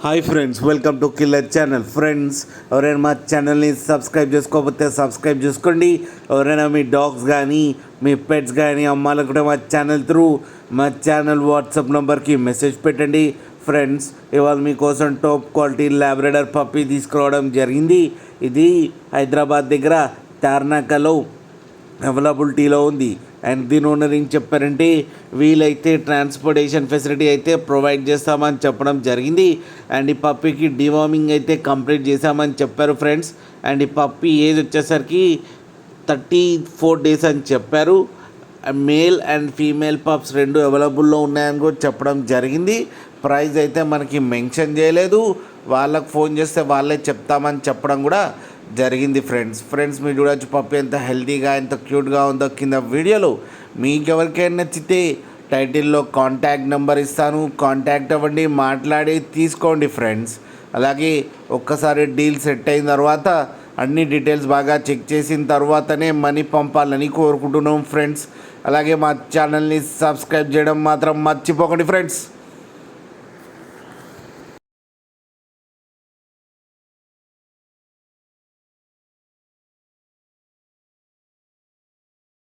Hi friends, welcome to killer channel. Friends, ఎవరైనా మా ఛానల్ని సబ్స్క్రైబ్ చేసుకోకపోతే సబ్స్క్రైబ్ చేసుకోండి. ఎవరైనా మీ డాగ్స్ కానీ మీ పెట్స్ కానీ అమ్మాలనుకుంటే మా ఛానల్ వాట్సాప్ నెంబర్కి మెసేజ్ పెట్టండి. ఫ్రెండ్స్, ఇవాళ మీకోసం టాప్ క్వాలిటీ లాబ్రడార్ పప్పీ తీసుకురావడం జరిగింది. ఇది హైదరాబాద్ దగ్గర తార్నాకలో అవైలబిలిటీలో ఉంది. అండ్ దీని ఓనర్ ఏం చెప్పారంటే, వీలైతే ట్రాన్స్పోర్టేషన్ ఫెసిలిటీ అయితే ప్రొవైడ్ చేస్తామని చెప్పడం జరిగింది. అండ్ ఈ పప్పీకి డివార్మింగ్ అయితే కంప్లీట్ చేశామని చెప్పారు ఫ్రెండ్స్. అండ్ ఈ పప్పీ ఏజ్ వచ్చేసరికి 34 డేస్ అని చెప్పారు. మేల్ అండ్ ఫీమేల్ పప్స్ రెండు అవైలబుల్లో ఉన్నాయని కూడా చెప్పడం జరిగింది. ప్రైస్ అయితే మనకి మెన్షన్ చేయలేదు. వాళ్ళకు ఫోన్ చేస్తే వాళ్ళే చెప్తామని చెప్పడం కూడా జరిగింది. ఫ్రెండ్స్ మీరు చూడవచ్చు పప్పి ఎంత హెల్తీగా ఎంత క్యూట్గా ఉందో కింద వీడియోలో. మీకు ఎవరికైనా నచ్చితే టైటిల్లో కాంటాక్ట్ నెంబర్ ఇస్తాను, కాంటాక్ట్ అవ్వండి, మాట్లాడి తీసుకోండి ఫ్రెండ్స్. అలాగే ఒక్కసారి డీల్ సెట్ అయిన తర్వాత అన్ని డీటెయిల్స్ బాగా చెక్ చేసిన తర్వాతనే మనీ పంపాలని కోరుకుంటున్నాం ఫ్రెండ్స్. అలాగే మా ఛానల్ని సబ్స్క్రైబ్ చేయడం మాత్రం మర్చిపోకండి ఫ్రెండ్స్.